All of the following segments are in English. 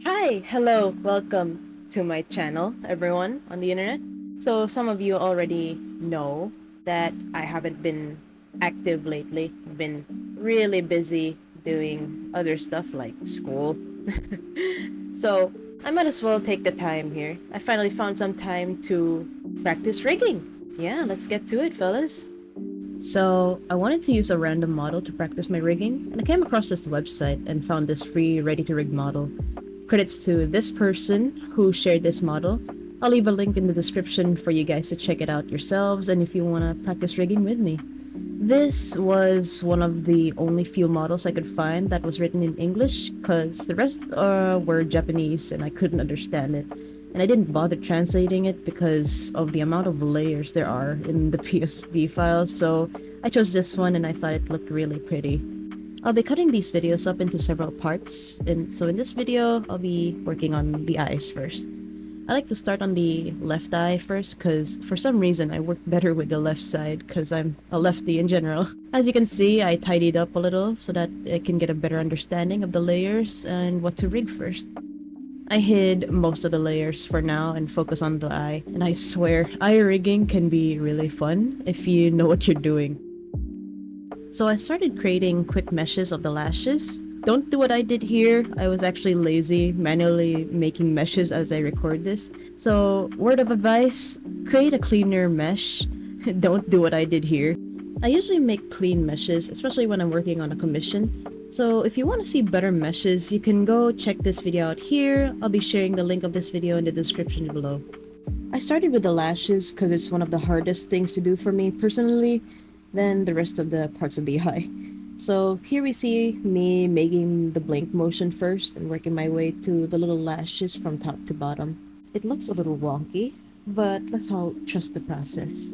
Hi, hello, welcome to my channel, everyone on the internet. So, some of you already know that I haven't been active lately. I've been really busy doing other stuff like school. So, I might as well take the time here. I finally found some time to practice rigging. Yeah, let's get to it, fellas. So, I wanted to use a random model to practice my rigging, and I came across this website and found this free ready to rig model. Credits to this person who shared this model. I'll leave a link in the description for you guys to check it out yourselves and if you want to practice rigging with me. This was one of the only few models I could find that was written in English because the rest were Japanese and I couldn't understand it. And I didn't bother translating it because of the amount of layers there are in the PSD files, so I chose this one and I thought it looked really pretty. I'll be cutting these videos up into several parts, and so in this video, I'll be working on the eyes first. I like to start on the left eye first because for some reason I work better with the left side because I'm a lefty in general. As you can see, I tidied up a little so that I can get a better understanding of the layers and what to rig first. I hid most of the layers for now and focus on the eye, and I swear, eye rigging can be really fun if you know what you're doing. So I started creating quick meshes of the lashes. Don't do what I did here. I was actually lazy, manually making meshes as I record this. So, word of advice, create a cleaner mesh. Don't do what I did here. I usually make clean meshes, especially when I'm working on a commission. So if you want to see better meshes, you can go check this video out here. I'll be sharing the link of this video in the description below. I started with the lashes because it's one of the hardest things to do for me personally than the rest of the parts of the eye. So here we see me making the blink motion first and working my way to the little lashes from top to bottom. It looks a little wonky, but let's all trust the process.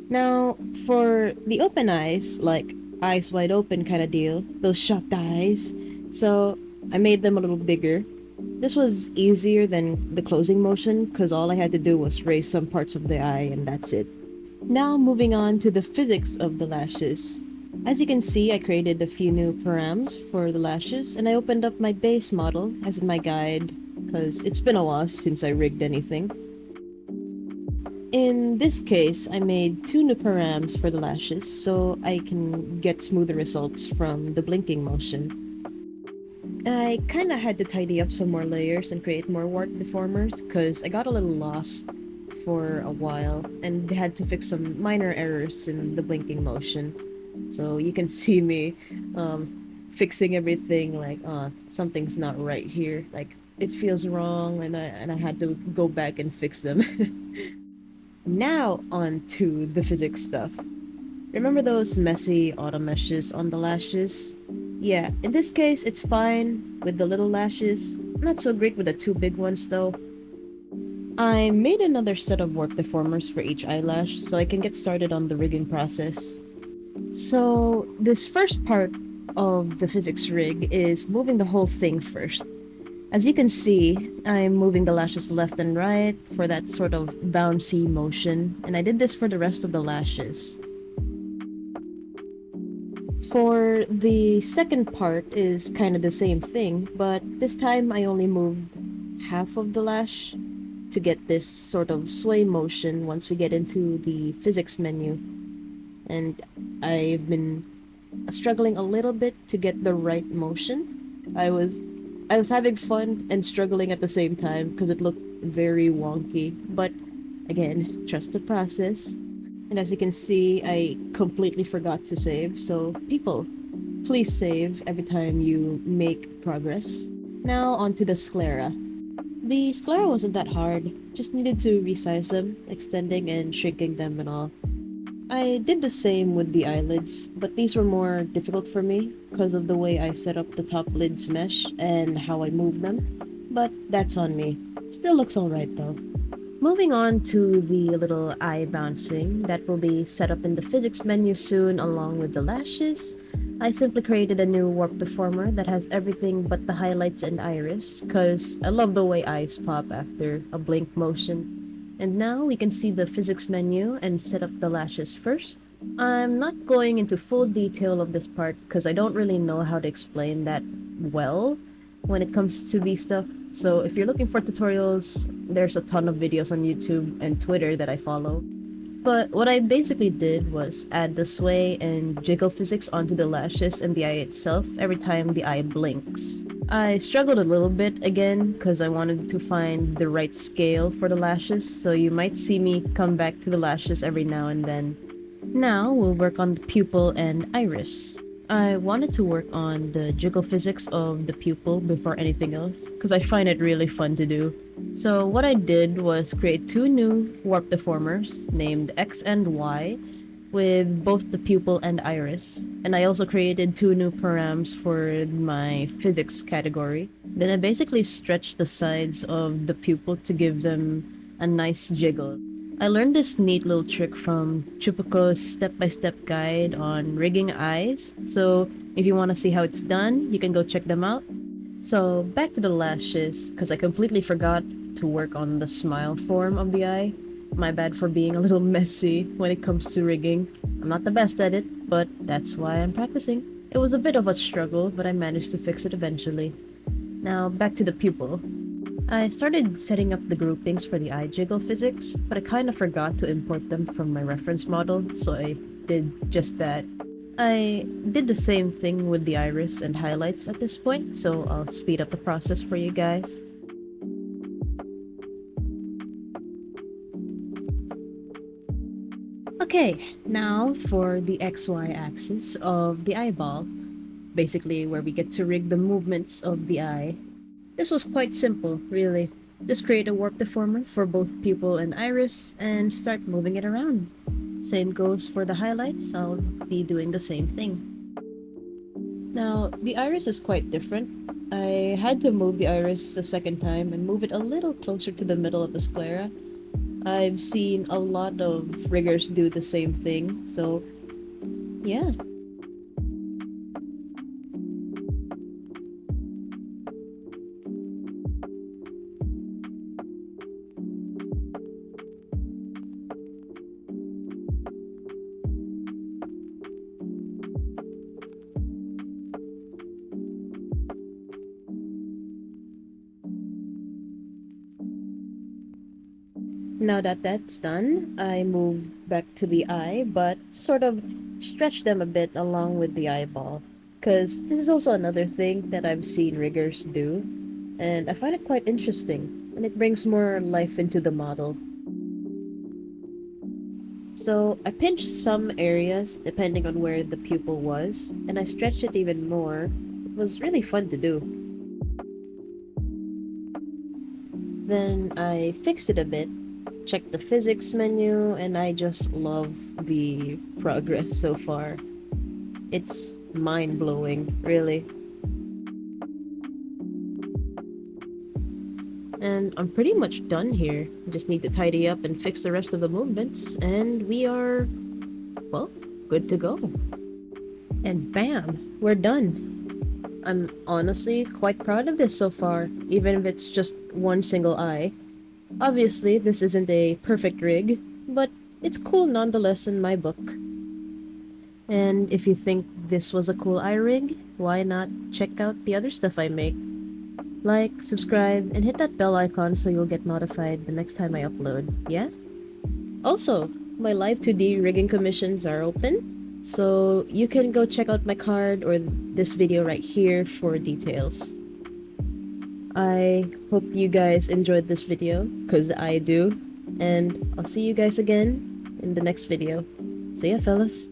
Now, for the open eyes, like eyes wide open kind of deal, those shocked eyes, so I made them a little bigger. This was easier than the closing motion because all I had to do was raise some parts of the eye and that's it. Now moving on to the physics of the lashes. As you can see, I created a few new params for the lashes and I opened up my base model as in my guide because it's been a while since I rigged anything. In this case, I made two new params for the lashes so I can get smoother results from the blinking motion. I kinda had to tidy up some more layers and create more warp deformers because I got a little lost for a while and had to fix some minor errors in the blinking motion. So you can see me fixing everything like something's not right here, like it feels wrong, and I had to go back and fix them. Now on to the physics stuff. Remember those messy auto meshes on the lashes? Yeah, in this case it's fine with the little lashes, not so great with the two big ones though. I made another set of warp deformers for each eyelash so I can get started on the rigging process. So this first part of the physics rig is moving the whole thing first. As you can see, I'm moving the lashes left and right for that sort of bouncy motion, and I did this for the rest of the lashes. For the second part is kind of the same thing, but this time I only moved half of the lash to get this sort of sway motion once we get into the physics menu. And I've been struggling a little bit to get the right motion. I was having fun and struggling at the same time because it looked very wonky, but again, trust the process. And as you can see, I completely forgot to save, so people, please save every time you make progress. Now onto the sclera. The sclera wasn't that hard, just needed to resize them, extending and shrinking them and all. I did the same with the eyelids, but these were more difficult for me because of the way I set up the top lids mesh and how I move them, but that's on me. Still looks alright though. Moving on to the little eye bouncing that will be set up in the physics menu soon along with the lashes, I simply created a new warp deformer that has everything but the highlights and iris because I love the way eyes pop after a blink motion. And now we can see the physics menu and set up the lashes first. I'm not going into full detail of this part because I don't really know how to explain that well, when it comes to these stuff. So if you're looking for tutorials, there's a ton of videos on YouTube and Twitter that I follow. But what I basically did was add the sway and jiggle physics onto the lashes and the eye itself every time the eye blinks. I struggled a little bit again because I wanted to find the right scale for the lashes, so you might see me come back to the lashes every now and then. Now we'll work on the pupil and iris. I wanted to work on the jiggle physics of the pupil before anything else, because I find it really fun to do. So what I did was create two new warp deformers named X and Y with both the pupil and iris. And I also created two new params for my physics category. Then I basically stretched the sides of the pupil to give them a nice jiggle. I learned this neat little trick from Chupaco's step-by-step guide on rigging eyes, so if you want to see how it's done, you can go check them out. So back to the lashes, because I completely forgot to work on the smile form of the eye. My bad for being a little messy when it comes to rigging. I'm not the best at it, but that's why I'm practicing. It was a bit of a struggle, but I managed to fix it eventually. Now back to the pupil. I started setting up the groupings for the eye jiggle physics, but I kind of forgot to import them from my reference model, so I did just that. I did the same thing with the iris and highlights at this point, so I'll speed up the process for you guys. Okay, now for the XY axis of the eyeball, basically where we get to rig the movements of the eye. This was quite simple, really. Just create a warp deformer for both pupil and iris and start moving it around. Same goes for the highlights, I'll be doing the same thing. Now, the iris is quite different. I had to move the iris the second time and move it a little closer to the middle of the sclera. I've seen a lot of riggers do the same thing, so yeah. Now that that's done, I move back to the eye, but sort of stretch them a bit along with the eyeball. Because this is also another thing that I've seen riggers do, and I find it quite interesting, and it brings more life into the model. So I pinched some areas depending on where the pupil was, and I stretched it even more. It was really fun to do. Then I fixed it a bit, checked the physics menu, and I just love the progress so far. It's mind-blowing, really. And I'm pretty much done here. I just need to tidy up and fix the rest of the movements, and we are, well, good to go. And bam, we're done. I'm honestly quite proud of this so far, even if it's just one single eye. Obviously, this isn't a perfect rig, but it's cool nonetheless in my book. And if you think this was a cool eye rig, why not check out the other stuff I make? Like, subscribe, and hit that bell icon so you'll get notified the next time I upload, yeah? Also, my Live2D rigging commissions are open, so you can go check out my card or this video right here for details. I hope you guys enjoyed this video, cause I do, and I'll see you guys again in the next video. See ya, fellas.